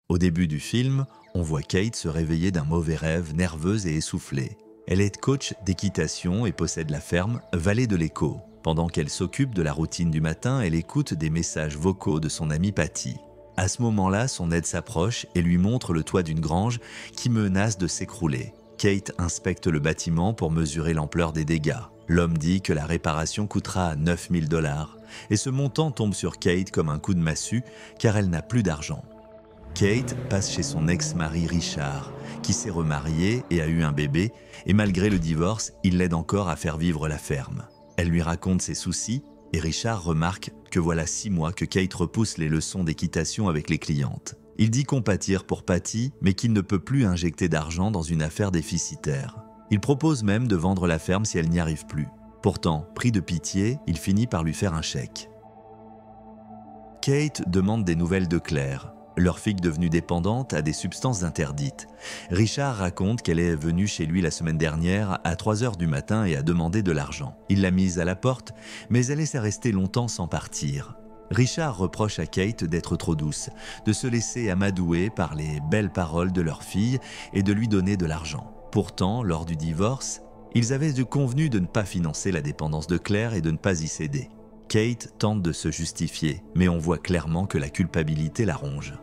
Au début du film, on voit Kate se réveiller d'un mauvais rêve, nerveuse et essoufflée. Elle est coach d'équitation et possède la ferme Vallée de l'Écho. Pendant qu'elle s'occupe de la routine du matin, elle écoute des messages vocaux de son amie Patty. À ce moment-là, son aide s'approche et lui montre le toit d'une grange qui menace de s'écrouler. Kate inspecte le bâtiment pour mesurer l'ampleur des dégâts. L'homme dit que la réparation coûtera 9 000 $ et ce montant tombe sur Kate comme un coup de massue car elle n'a plus d'argent. Kate passe chez son ex-mari Richard, qui s'est remarié et a eu un bébé, et malgré le divorce, il l'aide encore à faire vivre la ferme. Elle lui raconte ses soucis, et Richard remarque que voilà 6 mois que Kate repousse les leçons d'équitation avec les clientes. Il dit compatir pour Patty, mais qu'il ne peut plus injecter d'argent dans une affaire déficitaire. Il propose même de vendre la ferme si elle n'y arrive plus. Pourtant, pris de pitié, il finit par lui faire un chèque. Kate demande des nouvelles de Claire. Leur fille devenue dépendante à des substances interdites. Richard raconte qu'elle est venue chez lui la semaine dernière à 3 h du matin et a demandé de l'argent. Il l'a mise à la porte, mais elle est restée longtemps sans partir. Richard reproche à Kate d'être trop douce, de se laisser amadouer par les belles paroles de leur fille et de lui donner de l'argent. Pourtant, lors du divorce, ils avaient convenu de ne pas financer la dépendance de Claire et de ne pas y céder. Kate tente de se justifier, mais on voit clairement que la culpabilité la ronge.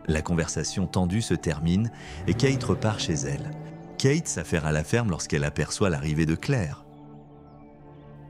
La conversation tendue se termine et Kate repart chez elle. Kate s'affaire à la ferme lorsqu'elle aperçoit l'arrivée de Claire.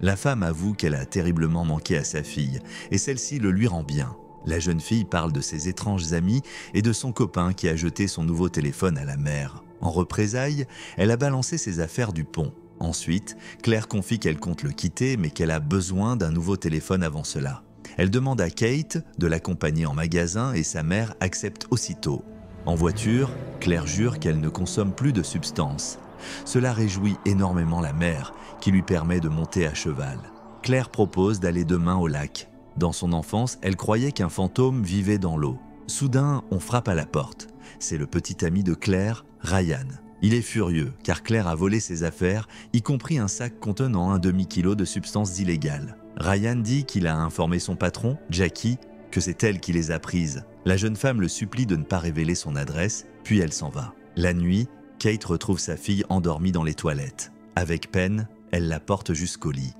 La femme avoue qu'elle a terriblement manqué à sa fille et celle-ci le lui rend bien. La jeune fille parle de ses étranges amis et de son copain qui a jeté son nouveau téléphone à la mer. En représailles, elle a balancé ses affaires du pont. Ensuite, Claire confie qu'elle compte le quitter mais qu'elle a besoin d'un nouveau téléphone avant cela. Elle demande à Kate de l'accompagner en magasin et sa mère accepte aussitôt. En voiture, Claire jure qu'elle ne consomme plus de substances. Cela réjouit énormément la mère qui lui permet de monter à cheval. Claire propose d'aller demain au lac. Dans son enfance, elle croyait qu'un fantôme vivait dans l'eau. Soudain, on frappe à la porte. C'est le petit ami de Claire, Ryan. Il est furieux car Claire a volé ses affaires, y compris un sac contenant un demi-kilo de substances illégales. Ryan dit qu'il a informé son patron, Jackie, que c'est elle qui les a prises. La jeune femme le supplie de ne pas révéler son adresse, puis elle s'en va. La nuit, Kate retrouve sa fille endormie dans les toilettes. Avec peine, elle la porte jusqu'au lit.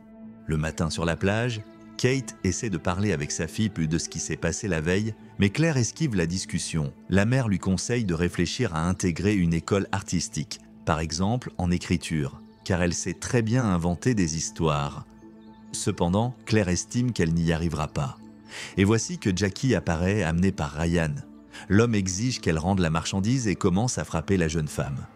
Le matin sur la plage, Kate essaie de parler avec sa fille de ce qui s'est passé la veille, mais Claire esquive la discussion. La mère lui conseille de réfléchir à intégrer une école artistique, par exemple en écriture, car elle sait très bien inventer des histoires. Cependant, Claire estime qu'elle n'y arrivera pas. Et voici que Jackie apparaît amené par Ryan. L'homme exige qu'elle rende la marchandise et commence à frapper la jeune femme.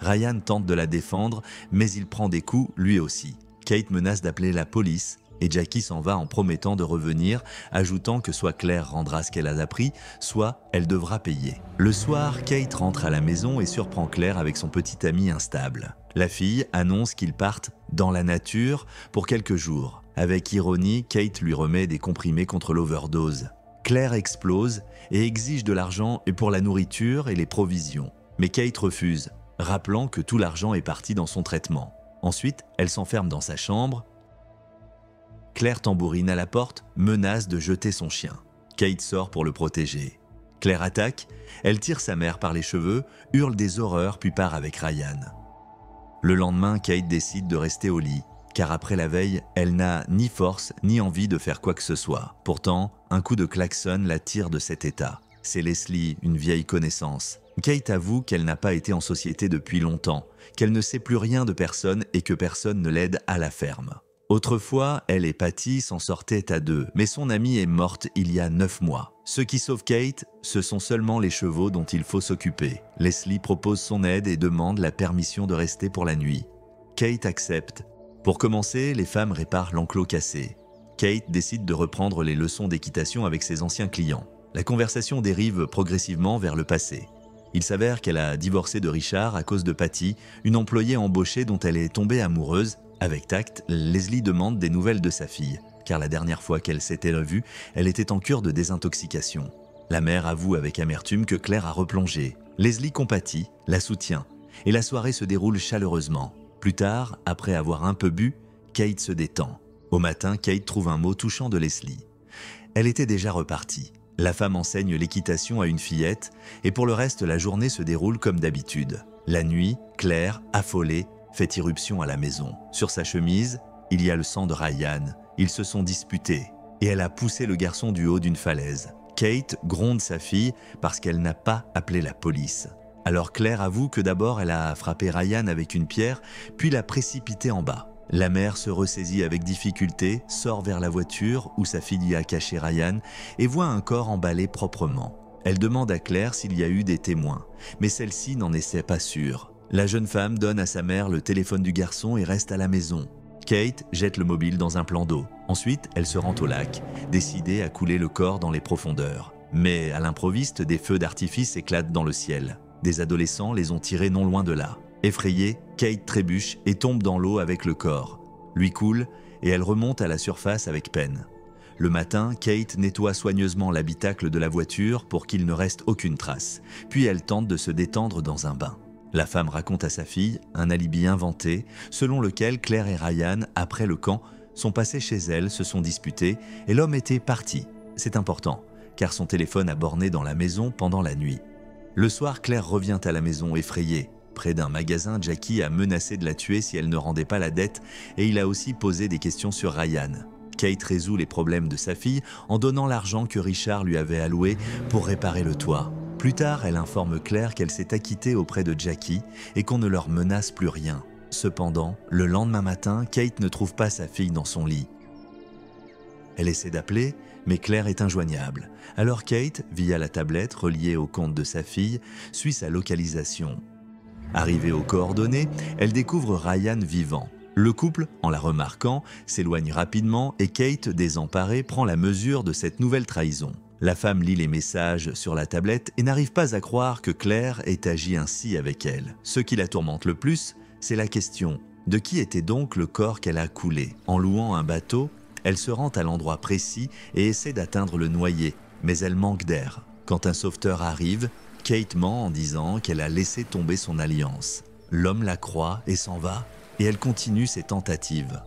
Ryan tente de la défendre, mais il prend des coups lui aussi. Kate menace d'appeler la police et Jackie s'en va en promettant de revenir, ajoutant que soit Claire rendra ce qu'elle a appris, soit elle devra payer. Le soir, Kate rentre à la maison et surprend Claire avec son petit ami instable. La fille annonce qu'ils partent dans la nature pour quelques jours. Avec ironie, Kate lui remet des comprimés contre l'overdose. Claire explose et exige de l'argent pour la nourriture et les provisions. Mais Kate refuse, rappelant que tout l'argent est parti dans son traitement. Ensuite, elle s'enferme dans sa chambre. Claire tambourine à la porte, menace de jeter son chien. Kate sort pour le protéger. Claire attaque, elle tire sa mère par les cheveux, hurle des horreurs puis part avec Ryan. Le lendemain, Kate décide de rester au lit, car après la veille, elle n'a ni force ni envie de faire quoi que ce soit. Pourtant, un coup de klaxon la tire de cet état. C'est Leslie, une vieille connaissance. Kate avoue qu'elle n'a pas été en société depuis longtemps, qu'elle ne sait plus rien de personne et que personne ne l'aide à la ferme. Autrefois, elle et Patty s'en sortaient à deux, mais son amie est morte il y a 9 mois. Ce qui sauve Kate, ce sont seulement les chevaux dont il faut s'occuper. Leslie propose son aide et demande la permission de rester pour la nuit. Kate accepte. Pour commencer, les femmes réparent l'enclos cassé. Kate décide de reprendre les leçons d'équitation avec ses anciens clients. La conversation dérive progressivement vers le passé. Il s'avère qu'elle a divorcé de Richard à cause de Patty, une employée embauchée dont elle est tombée amoureuse. Avec tact, Leslie demande des nouvelles de sa fille, car la dernière fois qu'elle s'était revue, elle était en cure de désintoxication. La mère avoue avec amertume que Claire a replongé. Leslie compatit, la soutient, et la soirée se déroule chaleureusement. Plus tard, après avoir un peu bu, Kate se détend. Au matin, Kate trouve un mot touchant de Leslie. Elle était déjà repartie. La femme enseigne l'équitation à une fillette et pour le reste, la journée se déroule comme d'habitude. La nuit, Claire, affolée, fait irruption à la maison. Sur sa chemise, il y a le sang de Ryan. Ils se sont disputés et elle a poussé le garçon du haut d'une falaise. Kate gronde sa fille parce qu'elle n'a pas appelé la police. Alors Claire avoue que d'abord elle a frappé Ryan avec une pierre, puis l'a précipité en bas. La mère se ressaisit avec difficulté, sort vers la voiture où sa fille y a caché Ryan et voit un corps emballé proprement. Elle demande à Claire s'il y a eu des témoins, mais celle-ci n'en était pas sûre. La jeune femme donne à sa mère le téléphone du garçon et reste à la maison. Kate jette le mobile dans un plan d'eau. Ensuite, elle se rend au lac, décidée à couler le corps dans les profondeurs. Mais à l'improviste, des feux d'artifice éclatent dans le ciel. Des adolescents les ont tirés non loin de là. Effrayée, Kate trébuche et tombe dans l'eau avec le corps. Lui coule et elle remonte à la surface avec peine. Le matin, Kate nettoie soigneusement l'habitacle de la voiture pour qu'il ne reste aucune trace. Puis elle tente de se détendre dans un bain. La femme raconte à sa fille un alibi inventé, selon lequel Claire et Ryan, après le camp, sont passés chez elle, se sont disputés et l'homme était parti. C'est important, car son téléphone a borné dans la maison pendant la nuit. Le soir, Claire revient à la maison effrayée. Près d'un magasin, Jackie a menacé de la tuer si elle ne rendait pas la dette et il a aussi posé des questions sur Ryan. Kate résout les problèmes de sa fille en donnant l'argent que Richard lui avait alloué pour réparer le toit. Plus tard, elle informe Claire qu'elle s'est acquittée auprès de Jackie et qu'on ne leur menace plus rien. Cependant, le lendemain matin, Kate ne trouve pas sa fille dans son lit. Elle essaie d'appeler, mais Claire est injoignable. Alors Kate, via la tablette reliée au compte de sa fille, suit sa localisation. Arrivée aux coordonnées, elle découvre Ryan vivant. Le couple, en la remarquant, s'éloigne rapidement et Kate, désemparée, prend la mesure de cette nouvelle trahison. La femme lit les messages sur la tablette et n'arrive pas à croire que Claire ait agi ainsi avec elle. Ce qui la tourmente le plus, c'est la question « De qui était donc le corps qu'elle a coulé ?» En louant un bateau, elle se rend à l'endroit précis et essaie d'atteindre le noyer, mais elle manque d'air. Quand un sauveteur arrive, Kate ment en disant qu'elle a laissé tomber son alliance. L'homme la croit et s'en va, et elle continue ses tentatives.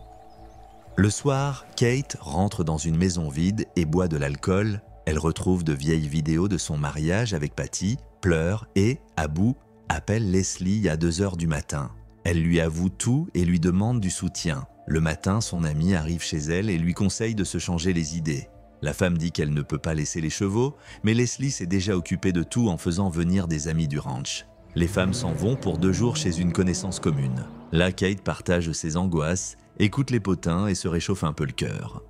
Le soir, Kate rentre dans une maison vide et boit de l'alcool. Elle retrouve de vieilles vidéos de son mariage avec Patty, pleure et, à bout, appelle Leslie à 2 heures du matin. Elle lui avoue tout et lui demande du soutien. Le matin, son amie arrive chez elle et lui conseille de se changer les idées. La femme dit qu'elle ne peut pas laisser les chevaux, mais Leslie s'est déjà occupée de tout en faisant venir des amis du ranch. Les femmes s'en vont pour 2 jours chez une connaissance commune. Là, Kate partage ses angoisses, écoute les potins et se réchauffe un peu le cœur.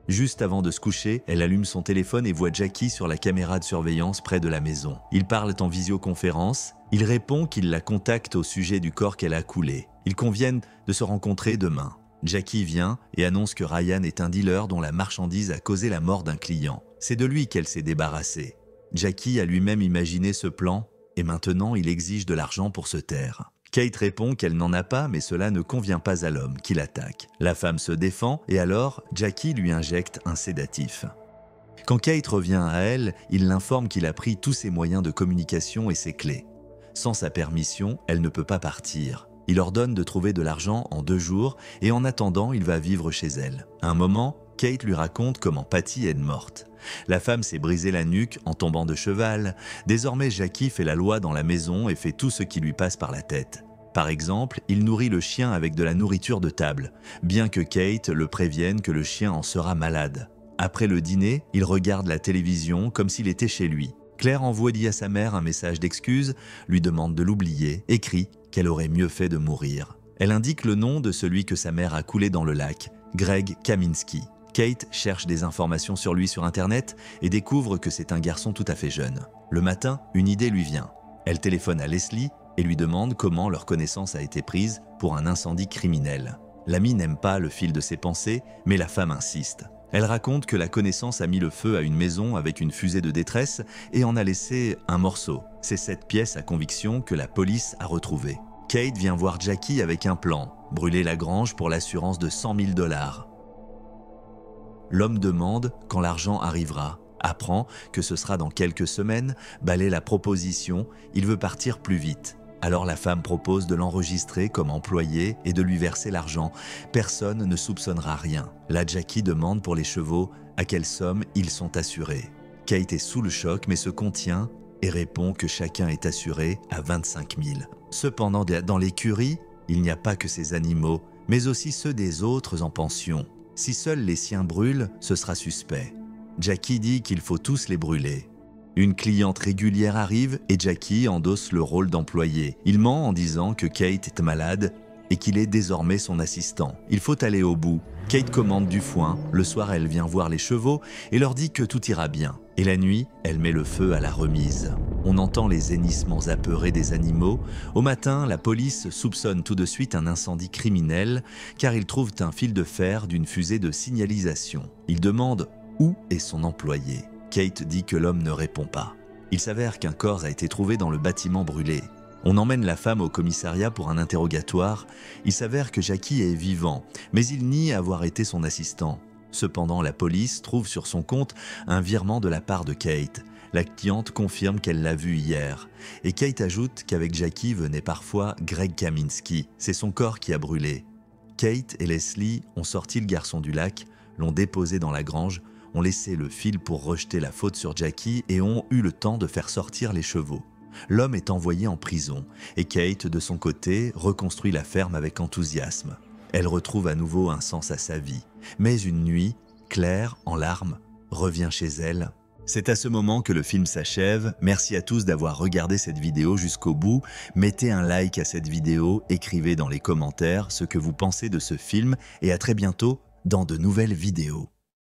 Juste avant de se coucher, elle allume son téléphone et voit Jackie sur la caméra de surveillance près de la maison. Ils parlent en visioconférence. Il répond qu'il la contacte au sujet du corps qu'elle a coulé. Ils conviennent de se rencontrer demain. Jackie vient et annonce que Ryan est un dealer dont la marchandise a causé la mort d'un client. C'est de lui qu'elle s'est débarrassée. Jackie a lui-même imaginé ce plan et maintenant il exige de l'argent pour se taire. Kate répond qu'elle n'en a pas, mais cela ne convient pas à l'homme qui l'attaque. La femme se défend et alors Jackie lui injecte un sédatif. Quand Kate revient à elle, il l'informe qu'il a pris tous ses moyens de communication et ses clés. Sans sa permission, elle ne peut pas partir. Il ordonne de trouver de l'argent en 2 jours et en attendant, il va vivre chez elle. À un moment, Kate lui raconte comment Patty est morte. La femme s'est brisé la nuque en tombant de cheval. Désormais, Jackie fait la loi dans la maison et fait tout ce qui lui passe par la tête. Par exemple, il nourrit le chien avec de la nourriture de table, bien que Kate le prévienne que le chien en sera malade. Après le dîner, il regarde la télévision comme s'il était chez lui. Claire envoie à sa mère un message d'excuse, lui demande de l'oublier, écrit qu'elle aurait mieux fait de mourir. Elle indique le nom de celui que sa mère a coulé dans le lac, Greg Kaminski. Kate cherche des informations sur lui sur Internet et découvre que c'est un garçon tout à fait jeune. Le matin, une idée lui vient. Elle téléphone à Leslie et lui demande comment leur connaissance a été prise pour un incendie criminel. L'amie n'aime pas le fil de ses pensées, mais la femme insiste. Elle raconte que la connaissance a mis le feu à une maison avec une fusée de détresse et en a laissé un morceau. C'est cette pièce à conviction que la police a retrouvée. Kate vient voir Jackie avec un plan, brûler la grange pour l'assurance de 100 000 $. L'homme demande quand l'argent arrivera, apprend que ce sera dans quelques semaines, balaie la proposition, il veut partir plus vite. Alors la femme propose de l'enregistrer comme employé et de lui verser l'argent. Personne ne soupçonnera rien. Là, Jackie demande pour les chevaux à quelle somme ils sont assurés. Kate est sous le choc mais se contient et répond que chacun est assuré à 25 000. Cependant, dans l'écurie, il n'y a pas que ces animaux, mais aussi ceux des autres en pension. Si seuls les siens brûlent, ce sera suspect. Jackie dit qu'il faut tous les brûler. Une cliente régulière arrive et Jackie endosse le rôle d'employé. Il ment en disant que Kate est malade et qu'il est désormais son assistant. Il faut aller au bout. Kate commande du foin. Le soir, elle vient voir les chevaux et leur dit que tout ira bien. Et la nuit, elle met le feu à la remise. On entend les hennissements apeurés des animaux. Au matin, la police soupçonne tout de suite un incendie criminel car ils trouvent un fil de fer d'une fusée de signalisation. Ils demandent où est son employé. Kate dit que l'homme ne répond pas. Il s'avère qu'un corps a été trouvé dans le bâtiment brûlé. On emmène la femme au commissariat pour un interrogatoire. Il s'avère que Jackie est vivant, mais il nie avoir été son assistant. Cependant, la police trouve sur son compte un virement de la part de Kate. La cliente confirme qu'elle l'a vu hier. Et Kate ajoute qu'avec Jackie venait parfois Greg Kaminski. C'est son corps qui a brûlé. Kate et Leslie ont sorti le garçon du lac, l'ont déposé dans la grange, ont laissé le fil pour rejeter la faute sur Jackie et ont eu le temps de faire sortir les chevaux. L'homme est envoyé en prison et Kate, de son côté, reconstruit la ferme avec enthousiasme. Elle retrouve à nouveau un sens à sa vie. Mais une nuit, Claire, en larmes, revient chez elle. C'est à ce moment que le film s'achève. Merci à tous d'avoir regardé cette vidéo jusqu'au bout. Mettez un like à cette vidéo, écrivez dans les commentaires ce que vous pensez de ce film et à très bientôt dans de nouvelles vidéos.